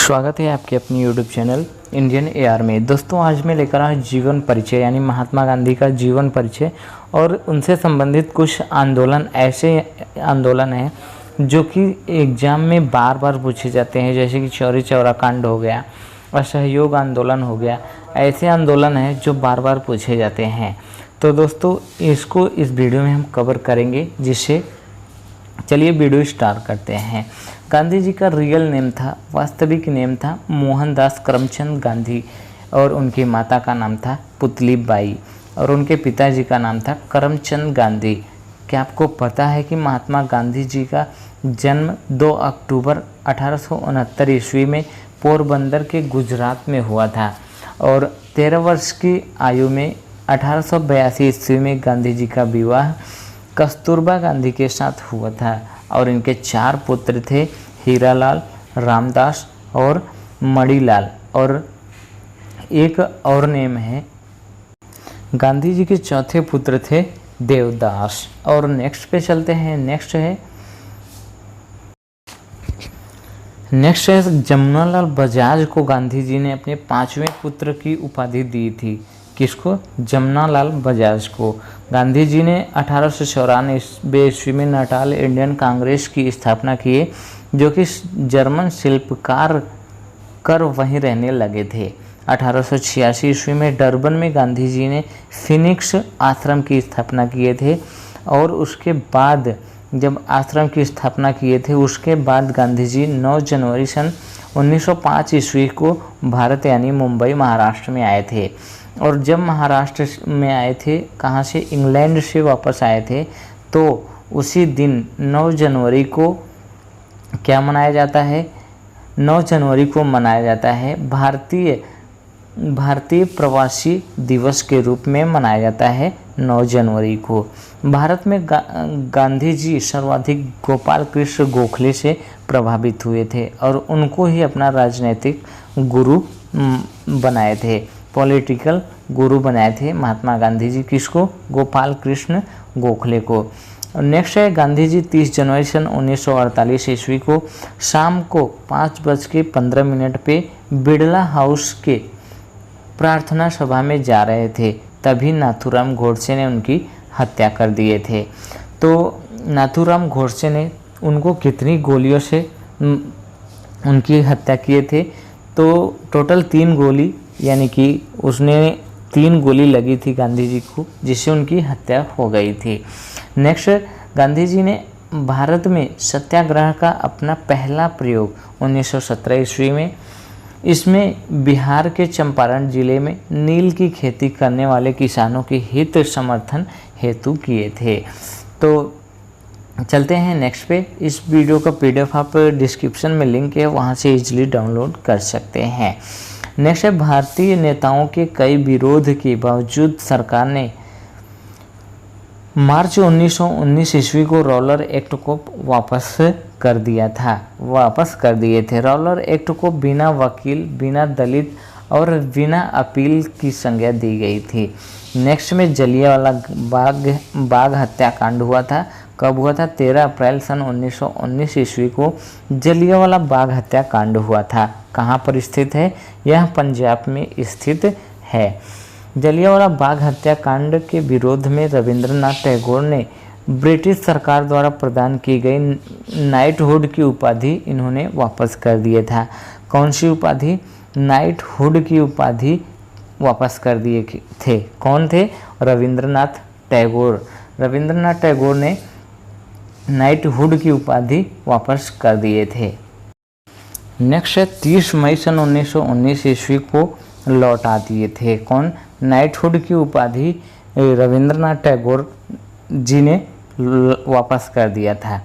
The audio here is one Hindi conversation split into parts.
स्वागत है आपके अपनी YouTube चैनल इंडियन एआर में। दोस्तों आज मैं लेकर आया जीवन परिचय यानी महात्मा गांधी का जीवन परिचय और उनसे संबंधित कुछ आंदोलन, ऐसे आंदोलन हैं जो कि एग्ज़ाम में बार बार पूछे जाते हैं, जैसे कि चौरी चौरा कांड हो गया, असहयोग आंदोलन हो गया। ऐसे आंदोलन हैं जो बार बार पूछे जाते हैं। तो दोस्तों इसको इस वीडियो में हम कवर करेंगे, जिससे चलिए वीडियो स्टार्ट करते हैं। गांधी जी का रियल नेम था, वास्तविक नेम था मोहनदास करमचंद गांधी और उनकी माता का नाम था पुतली बाई और उनके पिताजी का नाम था करमचंद गांधी। क्या आपको पता है कि महात्मा गांधी जी का जन्म 2 अक्टूबर 1869 ईस्वी में पोरबंदर के गुजरात में हुआ था और 13 वर्ष की आयु में 1882 ईस्वी में गांधी जी का विवाह कस्तूरबा गांधी के साथ हुआ था और इनके 4 पुत्र थे, हीरालाल, रामदास और मणिलाल, और एक और नेम है। गांधी जी के चौथे पुत्र थे देवदास। और नेक्स्ट पे चलते हैं। नेक्स्ट है जमुनालाल बजाज को गांधी जी ने अपने 5वें पुत्र की उपाधि दी थी। किसको? जमुनालाल बजाज को। गांधी जी ने 1894 ईस्वी में नाटाल इंडियन कांग्रेस की स्थापना की, जो कि जर्मन शिल्पकार कर वहीं रहने लगे थे। 1886 ईस्वी में डरबन में गांधी जी ने फिनिक्स आश्रम की स्थापना किए थे और उसके बाद जब आश्रम की स्थापना किए थे उसके बाद गांधी जी 9 जनवरी सन 1905 ईस्वी को भारत यानी मुंबई महाराष्ट्र में आए थे। और जब महाराष्ट्र में आए थे, कहाँ से? इंग्लैंड से वापस आए थे। तो उसी दिन 9 जनवरी को क्या मनाया जाता है? 9 जनवरी को मनाया जाता है भारतीय प्रवासी दिवस के रूप में मनाया जाता है 9 जनवरी को। भारत में गांधी जी सर्वाधिक गोपाल कृष्ण गोखले से प्रभावित हुए थे और उनको ही अपना राजनीतिक गुरु बनाए थे, पॉलिटिकल गुरु बनाए थे महात्मा गांधी जी। किसको? गोपाल कृष्ण गोखले को। नेक्स्ट है गांधी जी 30 जनवरी सन 1948 ईस्वी को शाम को 5:15 पे बिड़ला हाउस के प्रार्थना सभा में जा रहे थे, तभी नाथूराम गोडसे ने उनकी हत्या कर दिए थे। तो नाथूराम गोडसे ने उनको कितनी गोलियों से उनकी हत्या किए थे? तो टोटल 3 गोली, यानी कि उसने 3 गोली लगी थी गांधी जी को, जिससे उनकी हत्या हो गई थी। नेक्स्ट, गांधी जी ने भारत में सत्याग्रह का अपना पहला प्रयोग 1917 ईस्वी में, इसमें बिहार के चंपारण जिले में नील की खेती करने वाले किसानों के हित समर्थन हेतु किए थे। तो चलते हैं नेक्स्ट पे। इस वीडियो का PDF आप डिस्क्रिप्शन में लिंक है, वहाँ से इजीली डाउनलोड कर सकते हैं। नेक्स्ट है भारतीय नेताओं के कई विरोध के बावजूद सरकार ने मार्च 1919 ईस्वी को रॉलर एक्ट को वापस कर दिए थे। रॉलर एक्ट को बिना वकील, बिना दलित और बिना अपील की संज्ञा दी गई थी। नेक्स्ट में जलियांवाला बाग हत्याकांड हुआ था। कब हुआ था? 13 अप्रैल सन 1919 ईस्वी को जलियांवाला बाग हत्याकांड हुआ था। कहाँ पर स्थित है? यह पंजाब में स्थित है। जलियांवाला बाग हत्याकांड के विरोध में रविंद्रनाथ टैगोर ने ब्रिटिश सरकार द्वारा प्रदान की गई नाइटहुड की उपाधि इन्होंने वापस कर दिया था। कौन सी उपाधि? नाइटहुड की उपाधि वापस कर दिए थे। कौन थे? रविंद्रनाथ टैगोर। रविंद्रनाथ टैगोर ने नाइटहुड की उपाधि वापस कर दिए थे। नेक्स्ट है 30 मई सन 1919 ईस्वी को लौटा दिए थे। कौन? नाइटहुड की उपाधि रविंद्रनाथ टैगोर जी ने वापस कर दिया था।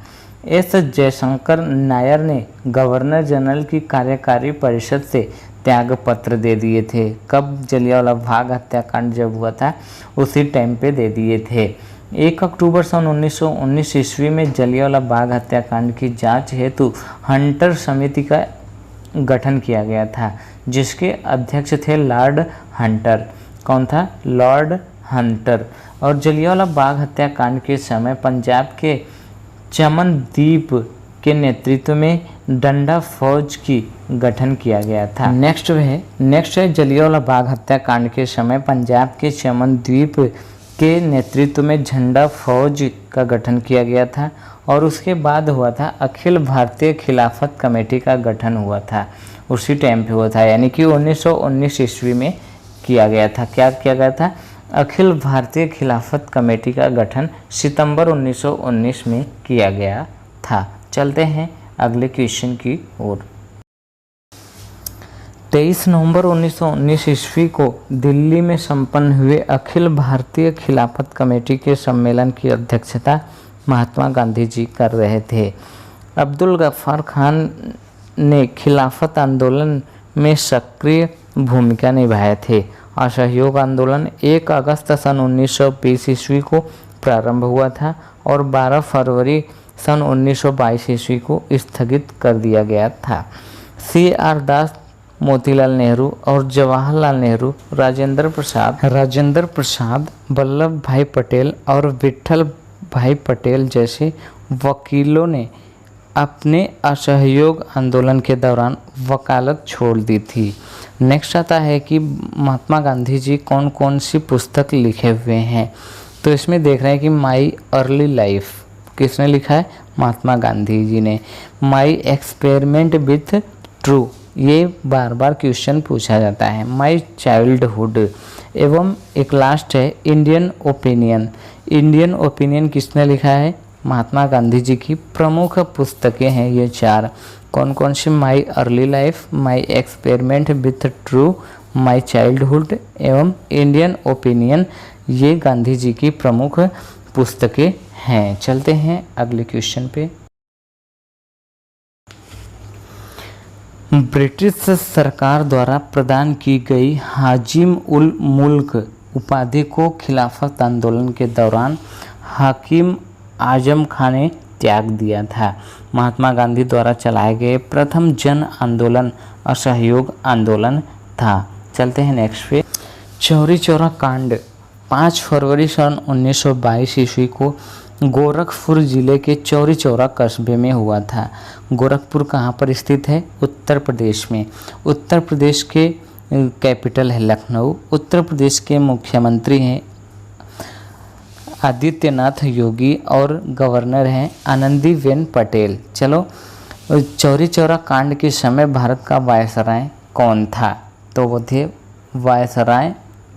एस जयशंकर नायर ने गवर्नर जनरल की कार्यकारी परिषद से त्याग पत्र दे दिए थे। कब? जलियांवाला बाग हत्याकांड जब हुआ था उसी टाइम पे दे दिए थे। 1 अक्टूबर सन 1919 ईस्वी में जलियांवाला बाग हत्याकांड की जांच हेतु हंटर समिति का गठन किया गया था, जिसके अध्यक्ष थे लॉर्ड हंटर। कौन था? Lord Hunter. और जलियांवाला बाग हत्याकांड के समय पंजाब के चमनदीप के नेतृत्व में डंडा फौज की गठन किया गया था। नेक्स्ट है जलियांवाला बाग हत्याकांड के समय पंजाब के चमन द्वीप के नेतृत्व में झंडा फौज का गठन किया गया था और उसके बाद हुआ था अखिल भारतीय खिलाफत कमेटी का गठन हुआ था, उसी टाइम पे हुआ था, यानी कि 1919 ईस्वी में किया गया था। क्या किया गया था? अखिल भारतीय खिलाफत कमेटी का गठन सितंबर 1919 में किया गया था। चलते हैं अगले क्वेश्चन की ओर। 23 नवंबर 1919 ईस्वी को दिल्ली में संपन्न हुए अखिल भारतीय खिलाफत कमेटी के सम्मेलन की अध्यक्षता महात्मा गांधी जी कर रहे थे। अब्दुल गफ्फार खान ने खिलाफत आंदोलन में सक्रिय भूमिका निभाए थे। असहयोग आंदोलन 1 अगस्त सन 1920 ईस्वी को प्रारंभ हुआ था और 12 फरवरी सन 1922 ईस्वी को स्थगित कर दिया गया था। C.R. दास, मोतीलाल नेहरू और जवाहरलाल नेहरू, राजेंद्र प्रसाद, वल्लभ भाई पटेल और विट्ठल भाई पटेल जैसे वकीलों ने अपने असहयोग आंदोलन के दौरान वकालत छोड़ दी थी। नेक्स्ट आता है कि महात्मा गांधी जी कौन कौन सी पुस्तक लिखे हुए हैं। तो इसमें देख रहे हैं कि माई अर्ली लाइफ किसने लिखा है? महात्मा गांधी जी ने। माई एक्सपेरिमेंट विथ ट्रू, ये बार बार क्वेश्चन पूछा जाता है। माई चाइल्डहुड, एवं एक लास्ट है इंडियन ओपिनियन किसने लिखा है? महात्मा गांधी जी की प्रमुख पुस्तकें हैं ये 4। कौन कौन सी? My early life, my experiment with true, my childhood एवं इंडियन ओपिनियन, ये गांधी जी की प्रमुख पुस्तकें हैं। चलते हैं अगले क्वेश्चन पे। ब्रिटिश सरकार द्वारा प्रदान की गई हाजिम उल मुल्क उपाधि को खिलाफत आंदोलन के दौरान हाकिम आजम खान ने त्याग दिया था। महात्मा गांधी द्वारा चलाए गए प्रथम जन आंदोलन असहयोग आंदोलन था। चलते हैं नेक्स्ट पे। चौरी चौरा कांड 5 फरवरी सन 1922 ईस्वी को गोरखपुर जिले के चौरी चौरा कस्बे में हुआ था। गोरखपुर कहाँ पर स्थित है? उत्तर प्रदेश में। उत्तर प्रदेश के कैपिटल है लखनऊ। उत्तर प्रदेश के मुख्यमंत्री हैं आदित्यनाथ योगी और गवर्नर हैं आनंदीबेन पटेल। चलो, चौरी चौरा कांड के समय भारत का वायसराय कौन था? तो वो थे वायसराय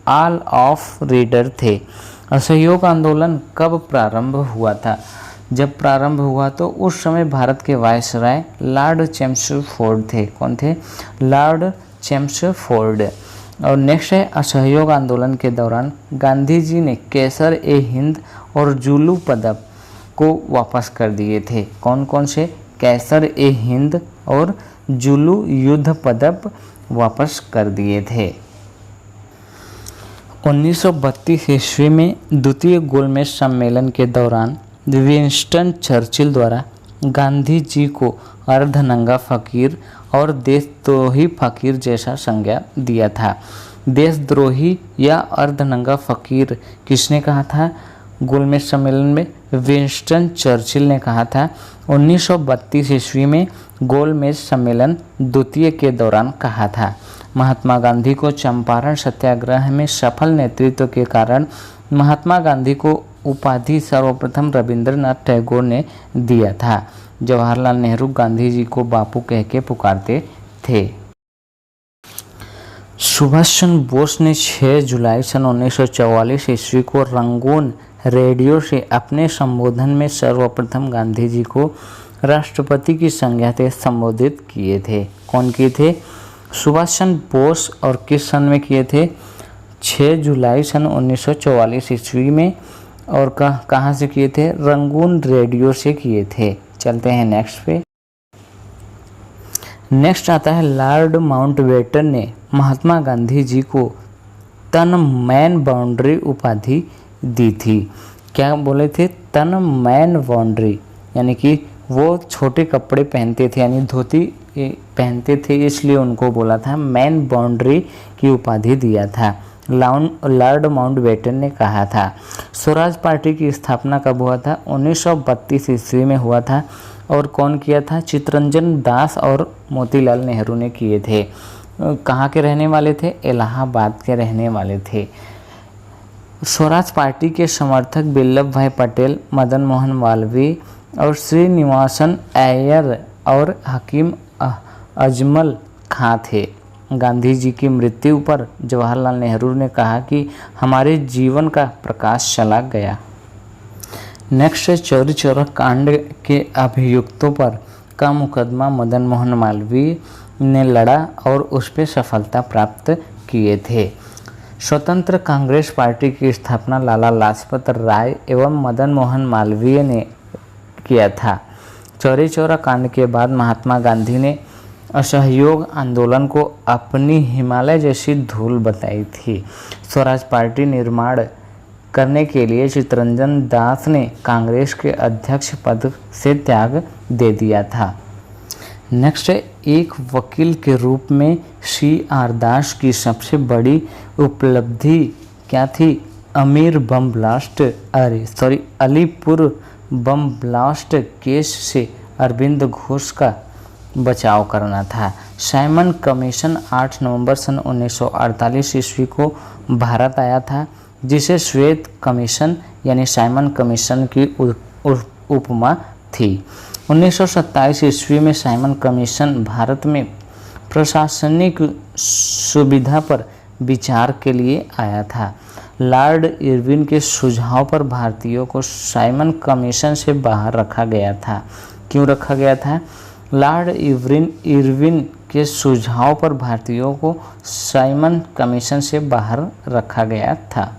ऑल ऑफ रीडर थे। असहयोग आंदोलन कब प्रारंभ हुआ था? जब प्रारंभ हुआ तो उस समय भारत के वायसराय लॉर्ड चेम्सफोर्ड थे। कौन थे? Lord Chelmsford. और नेक्स्ट है असहयोग आंदोलन के दौरान गांधी जी ने कैसर ए हिंद और जुलू पदक को वापस कर दिए थे। कौन कौन से? कैसर ए हिंद और जुलू युद्ध पदक वापस कर दिए थे। 1932 ईस्वी में द्वितीय गोलमेज सम्मेलन के दौरान विंस्टन चर्चिल द्वारा गांधी जी को अर्धनंगा फकीर और देशद्रोही फकीर जैसा संज्ञा दिया था। देशद्रोही या अर्धनंगा फकीर किसने कहा था? गोलमेज सम्मेलन में विंस्टन चर्चिल ने कहा था। 1932 ईस्वी में गोलमेज सम्मेलन द्वितीय के दौरान कहा था। महात्मा गांधी को चंपारण सत्याग्रह में सफल नेतृत्व के कारण महात्मा गांधी को उपाधि सर्वप्रथम रविंद्रनाथ टैगोर ने दिया था। जवाहरलाल नेहरू गांधी जी को बापू कह के पुकारते थे। सुभाष चंद्र बोस ने 6 जुलाई सन 1944 ईस्वी को रंगून रेडियो से अपने संबोधन में सर्वप्रथम गांधी जी को राष्ट्रपति की संज्ञा से संबोधित किए थे। कौन किए थे? सुभाष चंद्र बोस। और किस सन में किए थे? 6 जुलाई सन 1944 ईस्वी में। और कहाँ से किए थे? रंगून रेडियो से किए थे। चलते हैं नेक्स्ट पे। नेक्स्ट आता है लॉर्ड माउंटबेटन ने महात्मा गांधी जी को तन मैन बाउंड्री उपाधि दी थी। क्या बोले थे? तन मैन बाउंड्री, यानी कि वो छोटे कपड़े पहनते थे, यानी धोती पहनते थे, इसलिए उनको बोला था मैन बाउंड्री की उपाधि दिया था। लॉर्ड माउंटबेटन ने कहा था। स्वराज पार्टी की स्थापना कब हुआ था? 1932 ईस्वी में हुआ था। और कौन किया था? चित्तरंजन दास और मोतीलाल नेहरू ने किए थे। कहाँ के रहने वाले थे? इलाहाबाद के रहने वाले थे। स्वराज पार्टी के समर्थक वल्लभ भाई पटेल, मदन मोहन मालवीय और श्रीनिवासन अय्यर और हकीम अजमल खां थे। गांधी जी की मृत्यु पर जवाहरलाल नेहरू ने कहा कि हमारे जीवन का प्रकाश चला गया। नेक्स्ट है चौरी चौरा कांड के अभियुक्तों पर का मुकदमा मदन मोहन मालवीय ने लड़ा और उस पर सफलता प्राप्त किए थे। स्वतंत्र कांग्रेस पार्टी की स्थापना लाला लाजपत राय एवं मदन मोहन मालवीय ने किया था। चौरी चौरा कांड के बाद महात्मा गांधी ने असहयोग आंदोलन को अपनी हिमालय जैसी धूल बताई थी। स्वराज पार्टी निर्माण करने के लिए चित्तरंजन दास ने कांग्रेस के अध्यक्ष पद से त्याग दे दिया था। नेक्स्ट है एक वकील के रूप में CR दास की सबसे बड़ी उपलब्धि क्या थी? अलीपुर बम ब्लास्ट केस से अरविंद घोष का बचाव करना था। साइमन कमीशन 8 नवंबर सन 1948 ईस्वी को भारत आया था, जिसे श्वेत कमीशन यानी साइमन कमीशन की उपमा थी। 1927 ईस्वी में साइमन कमीशन भारत में प्रशासनिक सुविधा पर विचार के लिए आया था। लॉर्ड इरविन के सुझाव पर भारतीयों को साइमन कमीशन से बाहर रखा गया था। क्यों रखा गया था? लॉर्ड इरविन के सुझाव पर भारतीयों को साइमन कमीशन से बाहर रखा गया था।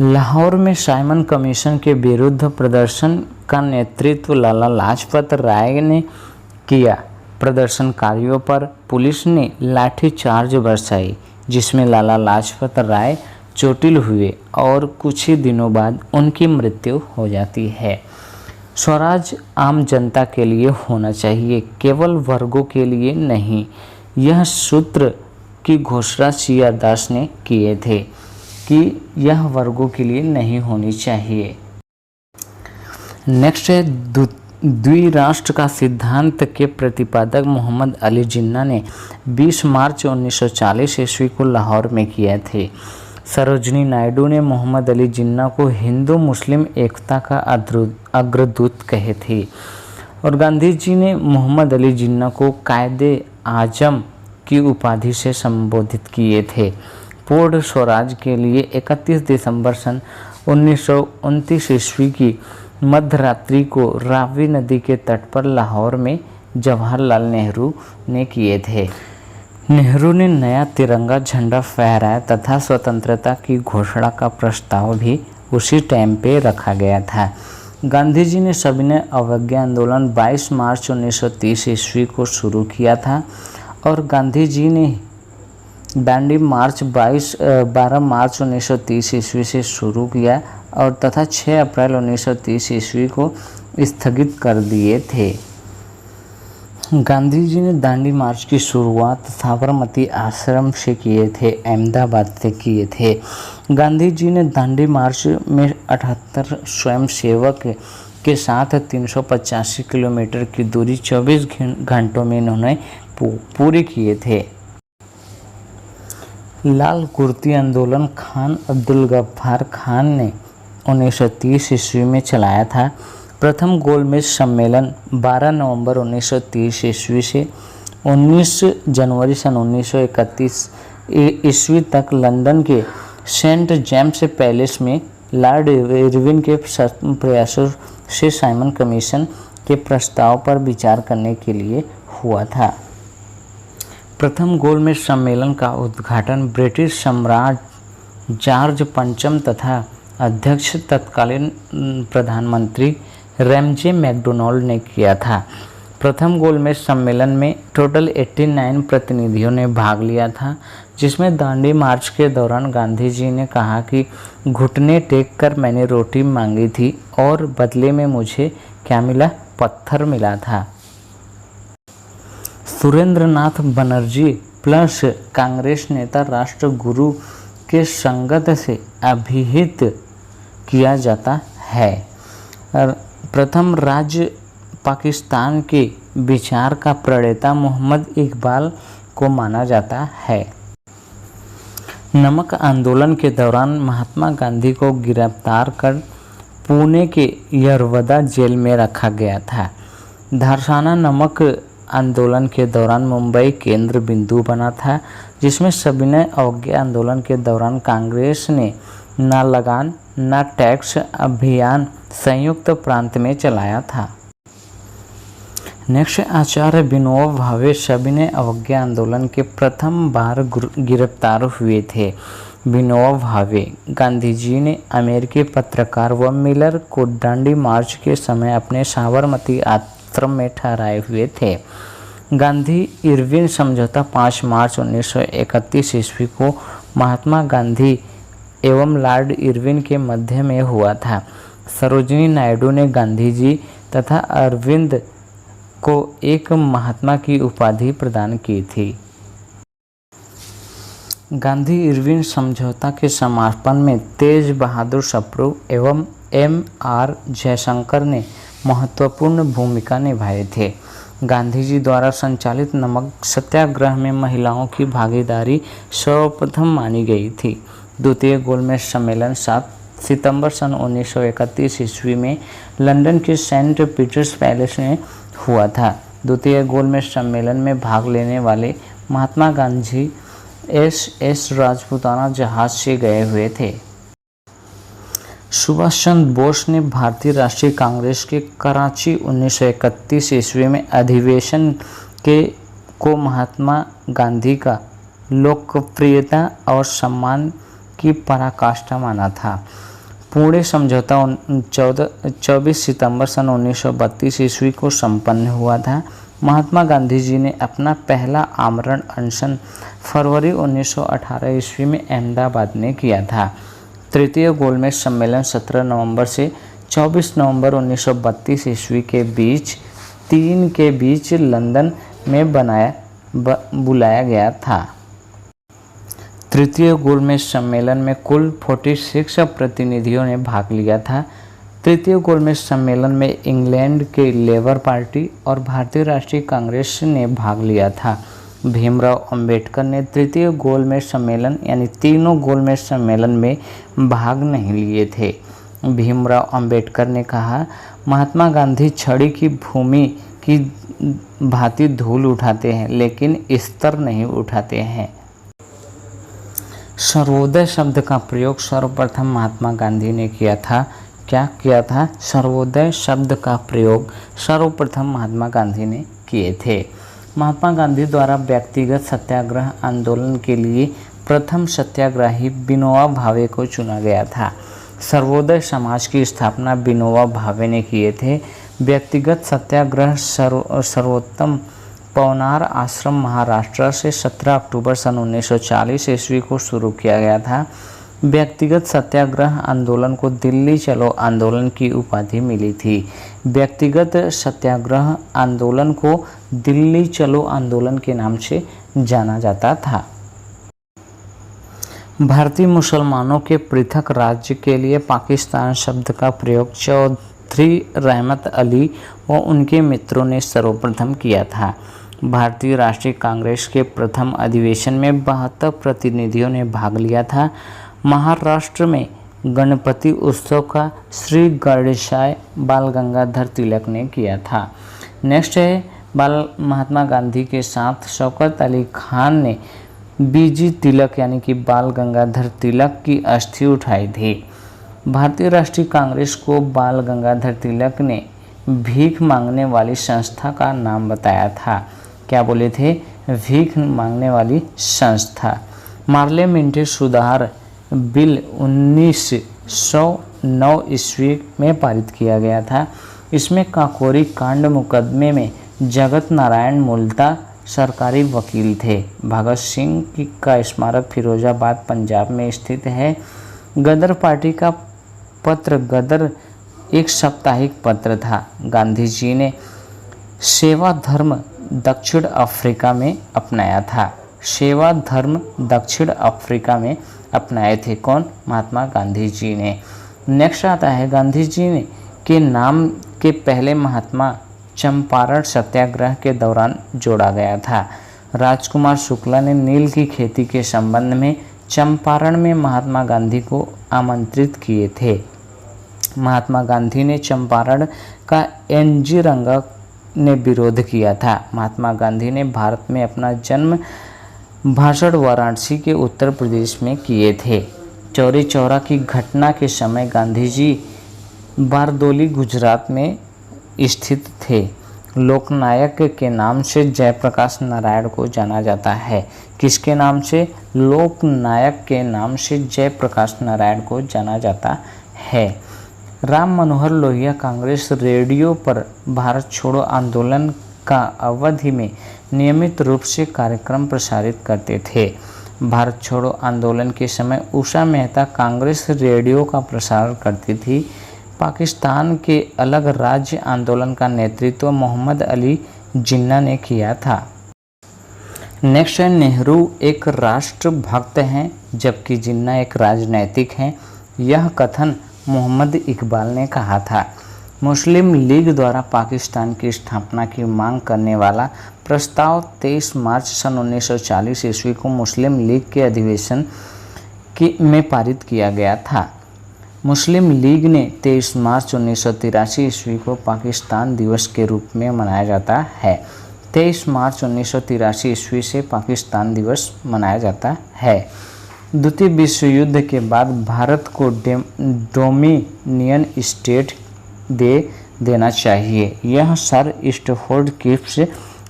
लाहौर में साइमन कमीशन के विरुद्ध प्रदर्शन का नेतृत्व लाला लाजपत राय ने किया। प्रदर्शनकारियों पर पुलिस ने लाठीचार्ज बरसाई, जिसमें लाला लाजपत राय चोटिल हुए और कुछ ही दिनों बाद उनकी मृत्यु हो जाती है। स्वराज आम जनता के लिए होना चाहिए, केवल वर्गों के लिए नहीं। यह सूत्र की घोषणा CR दास ने किए थे कि यह वर्गों के लिए नहीं होनी चाहिए। नेक्स्ट है द्विराष्ट्र का सिद्धांत के प्रतिपादक मोहम्मद अली जिन्ना ने 20 मार्च 1940 ईस्वी को लाहौर में किए थे। सरोजनी नायडू ने मोहम्मद अली जिन्ना को हिंदू मुस्लिम एकता का अग्रदूत कहे थे और गांधी जी ने मोहम्मद अली जिन्ना को कायदे आजम की उपाधि से संबोधित किए थे। पूर्ण स्वराज के लिए 31 दिसंबर सन 1929 ईस्वी की मध्यरात्रि को रावी नदी के तट पर लाहौर में जवाहरलाल नेहरू ने किए थे। नेहरू ने नया तिरंगा झंडा फहराया तथा स्वतंत्रता की घोषणा का प्रस्ताव भी उसी टाइम पे रखा गया था। गांधी जी ने सविनय अवज्ञा आंदोलन 22 मार्च 1930 ईस्वी को शुरू किया था और गांधी जी ने दांडी मार्च 12 मार्च 1930 ईस्वी से शुरू किया और तथा 6 अप्रैल 1930 ईस्वी को स्थगित कर दिए थे। गांधी जी ने दांडी मार्च की शुरुआत साबरमती आश्रम से किए थे, अहमदाबाद से किए थे। गांधी जी ने दांडी मार्च में 78 स्वयंसेवक के साथ 385 किलोमीटर की दूरी 24 घंटों में इन्होंने पूरी किए थे। लाल कुर्ती आंदोलन खान अब्दुल गफ्फार खान ने 1930 ईस्वी में चलाया था। प्रथम गोलमेज सम्मेलन 12 नवंबर 1930 ईस्वी से 19 जनवरी सन 1931 ईस्वी तक लंदन के सेंट जेम्स पैलेस में लॉर्ड इरविन के प्रयासों से साइमन कमीशन के प्रस्ताव पर विचार करने के लिए हुआ था। प्रथम गोलमेज सम्मेलन का उद्घाटन ब्रिटिश सम्राट जॉर्ज पंचम तथा अध्यक्ष तत्कालीन प्रधानमंत्री रैमजे मैकडोनाल्ड ने किया था। प्रथम गोलमेज सम्मेलन में टोटल 89 प्रतिनिधियों ने भाग लिया था, जिसमें दांडी मार्च के दौरान गांधी जी ने कहा कि घुटने टेक कर मैंने रोटी मांगी थी और बदले में मुझे क्या मिला? पत्थर मिला था। सुरेंद्रनाथ बनर्जी प्लस कांग्रेस नेता राष्ट्रगुरु के संगत से अभिहित किया जाता है। प्रथम राज्य पाकिस्तान के विचार का प्रणेता मोहम्मद इकबाल को माना जाता है। नमक आंदोलन के दौरान महात्मा गांधी को गिरफ्तार कर पुणे के यरवदा जेल में रखा गया था। धारसाना नमक आंदोलन के दौरान मुंबई केंद्र बिंदु बना था, जिसमें सविनय अवज्ञा आंदोलन के दौरान कांग्रेस ने न लगान न टैक्स अभियान संयुक्त प्रांत में चलाया था। नेक्स्ट, आचार्य विनोबा भावे सविनय अवज्ञा आंदोलन के प्रथम बार गिरफ्तार हुए थे। विनोबा भावे गांधी जी ने अमेरिकी पत्रकार व मिलर को दांडी मार्च के समय अपने साबरमती आश्रम में ठहराए हुए थे। गांधी इरविन समझौता 5 मार्च 1931 ईस्वी को महात्मा गांधी एवं लॉर्ड इरविन के मध्य में हुआ था। सरोजिनी नायडू ने गांधी जी तथा अरविंद को एक महात्मा की उपाधि प्रदान की थी। गांधी इरविन समझौता के समापन में तेज बहादुर सप्रू एवं M.R. जयशंकर ने महत्वपूर्ण भूमिका निभाए थे। गांधी जी द्वारा संचालित नमक सत्याग्रह में महिलाओं की भागीदारी सर्वप्रथम मानी गई थी। द्वितीय गोलमेज सम्मेलन 7 सितंबर सन 1931 ईस्वी में लंदन के सेंट पीटर्स पैलेस में हुआ था। द्वितीय गोलमेज सम्मेलन में भाग लेने वाले महात्मा गांधी SS राजपूताना जहाज से गए हुए थे। सुभाष चंद्र बोस ने भारतीय राष्ट्रीय कांग्रेस के कराची 1931 ईस्वी में अधिवेशन को महात्मा गांधी का लोकप्रियता और सम्मान की पराकाष्ठा माना था। पुणे समझौता 24 सितंबर सन 1932 ईस्वी को संपन्न हुआ था। महात्मा गांधी जी ने अपना पहला आमरण अनशन फरवरी 1918 ईस्वी में अहमदाबाद में किया था। तृतीय गोलमेज सम्मेलन 17 नवंबर से 24 नवंबर 1932 ईस्वी के बीच लंदन में बुलाया गया था। तृतीय गोलमेज सम्मेलन में कुल 46 प्रतिनिधियों ने भाग लिया था। तृतीय गोलमेज सम्मेलन में इंग्लैंड के लेबर पार्टी और भारतीय राष्ट्रीय कांग्रेस ने भाग लिया था। भीमराव अंबेडकर ने तृतीय गोलमेज सम्मेलन यानी तीनों गोलमेज सम्मेलन में भाग नहीं लिए थे। भीमराव अंबेडकर ने कहा, महात्मा गांधी छड़ी की भूमि की भांति धूल उठाते हैं लेकिन स्तर नहीं उठाते हैं। सर्वोदय शब्द का प्रयोग सर्वप्रथम महात्मा गांधी ने किया था। क्या किया था? सर्वोदय शब्द का प्रयोग सर्वप्रथम महात्मा गांधी ने किए थे। महात्मा गांधी द्वारा व्यक्तिगत सत्याग्रह आंदोलन के लिए प्रथम सत्याग्रही विनोबा भावे को चुना गया था। सर्वोदय समाज की स्थापना विनोबा भावे ने किए थे। व्यक्तिगत सत्याग्रह सर्वोत्तम पवनार आश्रम महाराष्ट्र से 17 अक्टूबर सन 1940 ईस्वी को शुरू किया गया था। व्यक्तिगत सत्याग्रह आंदोलन को दिल्ली चलो आंदोलन की उपाधि मिली थी। व्यक्तिगत सत्याग्रह आंदोलन को दिल्ली चलो आंदोलन के नाम से जाना जाता था। भारतीय मुसलमानों के पृथक राज्य के लिए पाकिस्तान शब्द का प्रयोग चौधरी रहमत अली व उनके मित्रों ने सर्वप्रथम किया था। भारतीय राष्ट्रीय कांग्रेस के प्रथम अधिवेशन में 72 प्रतिनिधियों ने भाग लिया था। महाराष्ट्र में गणपति उत्सव का श्री गणेशाय बाल गंगाधर तिलक ने किया था। नेक्स्ट है महात्मा गांधी के साथ शौकत अली खान ने बीजी तिलक यानी कि बाल गंगाधर तिलक की अस्थि उठाई थी। भारतीय राष्ट्रीय कांग्रेस को बाल गंगाधर तिलक ने भीख मांगने वाली संस्था का नाम बताया था। क्या बोले थे? भीख मांगने वाली संस्था। मार्ले मिंटे सुधार बिल 1909 ईस्वी में पारित किया गया था। इसमें काकोरी कांड मुकदमे में जगत नारायण मूलतः सरकारी वकील थे। भगत सिंह का स्मारक फिरोजाबाद पंजाब में स्थित है। गदर पार्टी का पत्र गदर एक साप्ताहिक पत्र था। गांधी जी ने सेवा धर्म दक्षिण अफ्रीका में अपनाया था। सेवा धर्म दक्षिण अफ्रीका में अपनाए थे। कौन? महात्मा गांधी जी ने। नेक्स्ट आता है गांधी जी ने के नाम के पहले महात्मा चंपारण सत्याग्रह के दौरान जोड़ा गया था। राजकुमार शुक्ला ने नील की खेती के संबंध में चंपारण में महात्मा गांधी को आमंत्रित किए थे। महात्मा गांधी ने चंपारण का एनजी रंगा ने विरोध किया था। महात्मा गांधी ने भारत में अपना जन्म भाषण वाराणसी के उत्तर प्रदेश में किए थे। चौरी चौरा की घटना के समय गांधी जी बारदोली गुजरात में स्थित थे। लोकनायक के नाम से जयप्रकाश नारायण को जाना जाता है। किसके नाम से? लोकनायक के नाम से जयप्रकाश नारायण को जाना जाता है। राम मनोहर लोहिया कांग्रेस रेडियो पर भारत छोड़ो आंदोलन का अवधि में नियमित रूप से कार्यक्रम प्रसारित करते थे। भारत छोड़ो आंदोलन के समय उषा मेहता कांग्रेस रेडियो का प्रसारण करती थी। पाकिस्तान के अलग राज्य आंदोलन का नेतृत्व मोहम्मद अली जिन्ना ने किया था। नेक्स्ट है, नेहरू एक राष्ट्रभक्त हैं जबकि जिन्ना एक राजनैतिक हैं। यह कथन मोहम्मद इकबाल ने कहा था। मुस्लिम लीग द्वारा पाकिस्तान की स्थापना की मांग करने वाला प्रस्ताव 23 मार्च सन 1940 ईस्वी को मुस्लिम लीग के अधिवेशन में पारित किया गया था। मुस्लिम लीग ने 23 मार्च 1983 ईस्वी को पाकिस्तान दिवस के रूप में मनाया जाता है। 23 मार्च 1983 ईस्वी से पाकिस्तान दिवस मनाया जाता है। द्वितीय विश्व युद्ध के बाद भारत को डोमिनियन स्टेट दे देना चाहिए। यह सर स्टैफोर्ड क्रिप्स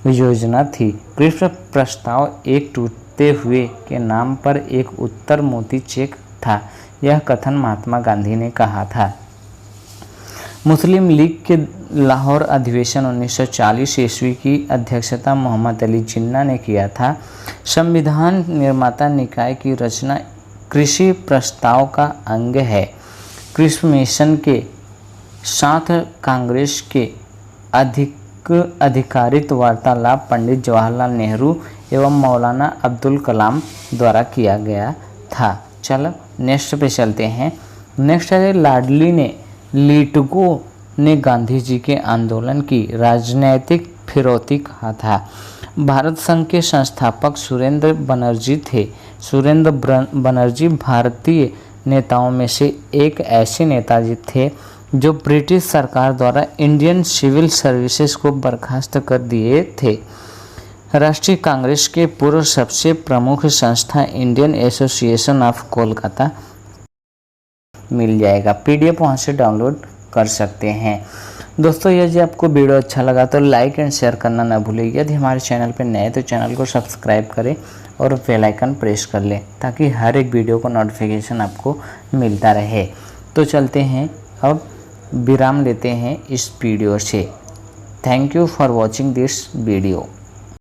योजना थी। क्रिप्स प्रस्ताव एक टूटते हुए के नाम पर एक उत्तर मोती चेक था। यह कथन महात्मा गांधी ने कहा था। मुस्लिम लीग के लाहौर अधिवेशन 1940 ईस्वी की अध्यक्षता मोहम्मद अली जिन्ना ने किया था। संविधान निर्माता निकाय की रचना कृषि प्रस्ताव का अंग है। कृषि मिशन के साथ कांग्रेस के अधिकारित वार्तालाप पंडित जवाहरलाल नेहरू एवं मौलाना अब्दुल कलाम द्वारा किया गया था। चलो नेक्स्ट पे चलते हैं। नेक्स्ट है, लाडली ने लीटगो ने गांधी जी के आंदोलन की राजनैतिक फिरौती कहा था। भारत संघ के संस्थापक सुरेंद्र बनर्जी थे। सुरेंद्र बनर्जी भारतीय नेताओं में से एक ऐसे नेताजी थे जो ब्रिटिश सरकार द्वारा इंडियन सिविल सर्विसेज को बर्खास्त कर दिए थे। राष्ट्रीय कांग्रेस के पूर्व सबसे प्रमुख संस्था इंडियन एसोसिएशन ऑफ कोलकाता मिल जाएगा। पीडीएफ वहाँ से डाउनलोड कर सकते हैं। दोस्तों यदि आपको वीडियो अच्छा लगा तो लाइक एंड शेयर करना ना भूलें। यदि हमारे चैनल पर नए तो चैनल को सब्सक्राइब करें और बेल आइकन प्रेस कर लें ताकि हर एक वीडियो का नोटिफिकेशन आपको मिलता रहे। तो चलते हैं, अब विराम लेते हैं इस वीडियो से। Thank you for watching this video.